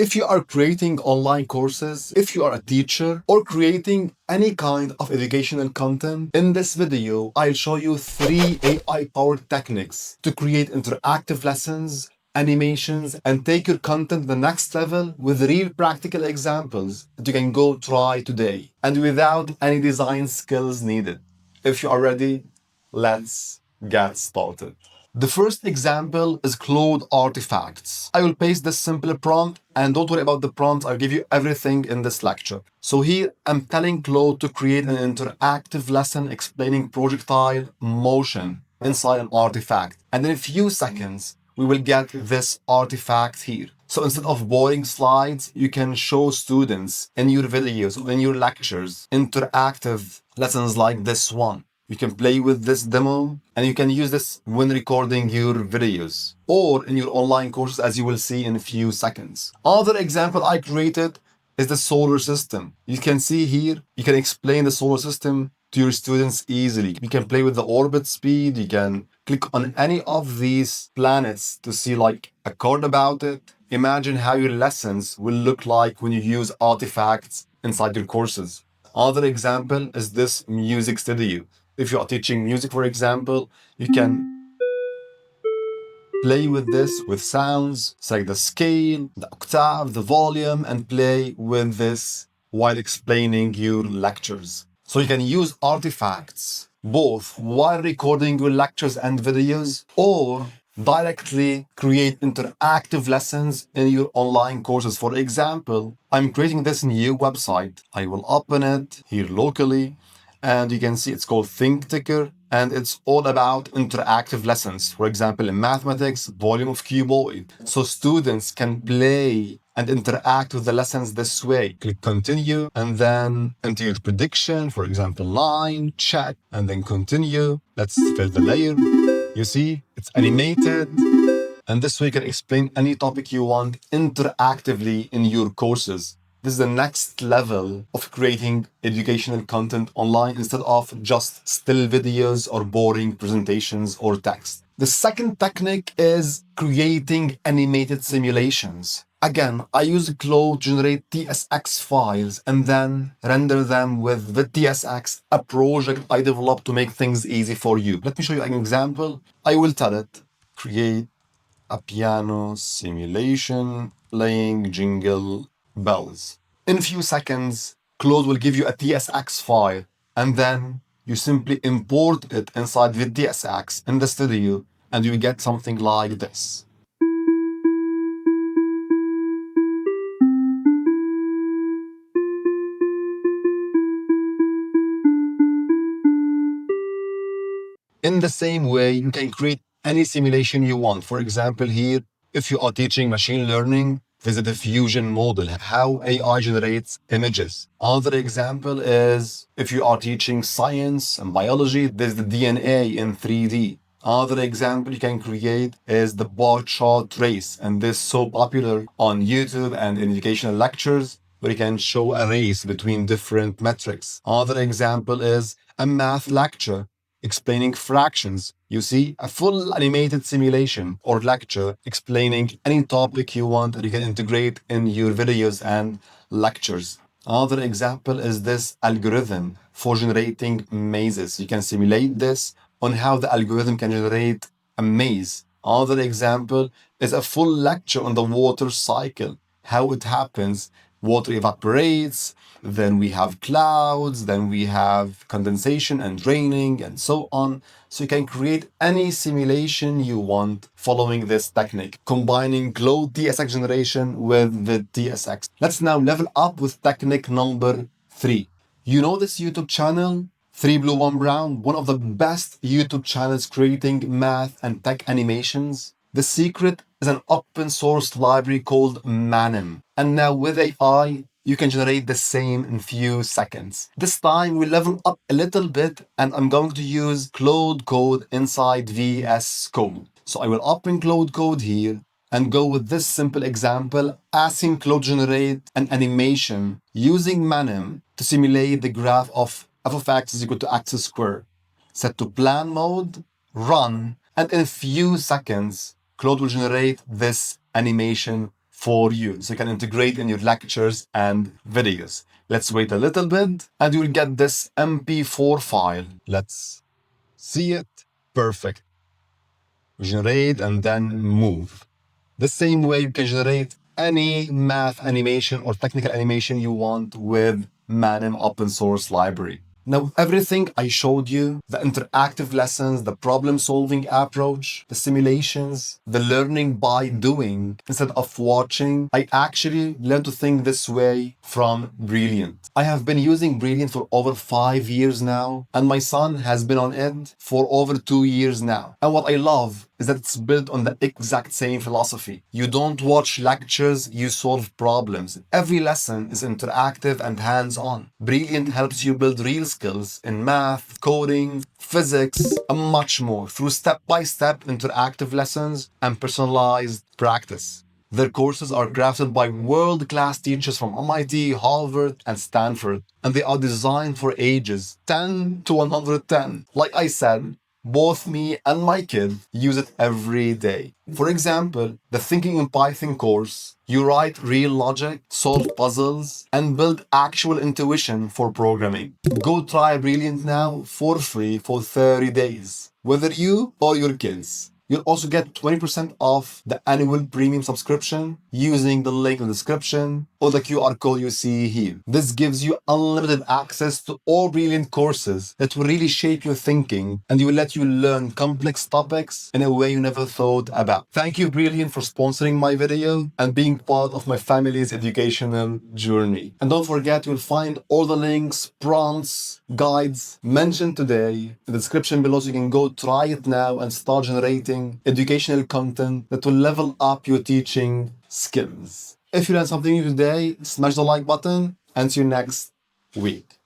If you are creating online courses, if you are a teacher, or creating any kind of educational content, in this video, I'll show you 3 AI-powered techniques to create interactive lessons, animations, and take your content to the next level with real practical examples that you can go try today and without any design skills needed. If you are ready, let's get started. The first example is Claude Artifacts. I will paste this simple prompt, and don't worry about the prompt, I'll give you everything in this lecture. So here I'm telling Claude to create an interactive lesson explaining projectile motion inside an artifact. And in a few seconds, we will get this artifact here. So instead of boring slides, you can show students in your videos or in your lectures interactive lessons like this one. You can play with this demo and you can use this when recording your videos or in your online courses, as you will see in a few seconds. Other example I created is the solar system. You can see here, you can explain the solar system to your students easily. You can play with the orbit speed. You can click on any of these planets to see like a card about it. Imagine how your lessons will look like when you use artifacts inside your courses. Other example is this music studio. If you are teaching music, for example, you can play with this with sounds, select the scale, the octave, the volume, and play with this while explaining your lectures. So you can use artifacts both while recording your lectures and videos or directly create interactive lessons in your online courses. For example, I'm creating this new website. I will open it here locally. And you can see it's called ThinkTicker, and it's all about interactive lessons. For example, in mathematics, volume of cuboid. So students can play and interact with the lessons this way. Click continue, and then enter your prediction, for example, line, check, and then continue. Let's fill the layer. You see, it's animated. And this way you can explain any topic you want interactively in your courses. This is the next level of creating educational content online instead of just still videos or boring presentations or text. The second technique is creating animated simulations. Again, I use Claude to generate TSX files and then render them with VidTSX, a project I developed to make things easy for you. Let me show you an example. I will tell it, create a piano simulation playing jingle bells. In a few seconds, Claude will give you a TSX file, and then you simply import it inside VidTSX in the studio, and you get something like this. In the same way, you can create any simulation you want. For example, here, if you are teaching machine learning, visit the fusion model, how AI generates images. Another example is if you are teaching science and biology, there's the DNA in 3D. Another example you can create is the bar chart trace, and this is so popular on YouTube and in educational lectures where you can show a race between different metrics. Another example is a math lecture explaining fractions. You see, a full animated simulation or lecture explaining any topic you want that you can integrate in your videos and lectures. Another example is this algorithm for generating mazes. You can simulate this on how the algorithm can generate a maze. Another example is a full lecture on the water cycle, how it happens. Water evaporates, then we have clouds, then we have condensation and raining, and so on. So you can create any simulation you want following this technique, combining Claude TSX generation with the TSX. Let's now level up with technique number 3. You know this YouTube channel? 3 Blue 1 Brown, one of the best YouTube channels creating math and tech animations. The secret is an open source library called Manim. And now with AI, you can generate the same in few seconds. This time we level up a little bit and I'm going to use Claude Code inside VS Code. So I will open Claude Code here and go with this simple example, asking Claude generate an animation using Manim to simulate the graph of f of x is equal to x squared. Set to plan mode, run, and in a few seconds, Claude will generate this animation for you so you can integrate in your lectures and videos. Let's wait a little bit and you'll get this MP4 file. Let's see it. Perfect. Generate and then move. The same way you can generate any math animation or technical animation you want with Manim open source library. Now, everything I showed you, the interactive lessons, the problem-solving approach, the simulations, the learning by doing instead of watching, I actually learned to think this way from Brilliant. I have been using Brilliant for over 5 years now, and my son has been on it for over 2 years now. And what I love is that it's built on the exact same philosophy. You don't watch lectures, you solve problems. Every lesson is interactive and hands-on. Brilliant helps you build real skills in math, coding, physics, and much more through step-by-step interactive lessons and personalized practice. Their courses are crafted by world-class teachers from MIT, Harvard, and Stanford, and they are designed for ages 10 to 110. Like I said, both me and my kid use it every day. For example, the Thinking in Python course, you write real logic, solve puzzles, and build actual intuition for programming. Go try Brilliant now for free for 30 days, whether you or your kids. You'll also get 20% off the annual premium subscription using the link in the description or the QR code you see here. This gives you unlimited access to all Brilliant courses that will really shape your thinking and will let you learn complex topics in a way you never thought about. Thank you, Brilliant, for sponsoring my video and being part of my family's educational journey. And don't forget, you'll find all the links, prompts, guides mentioned today in the description below so you can go try it now and start generating educational content that will level up your teaching skills. If you learned something new today, smash the like button and see you next week.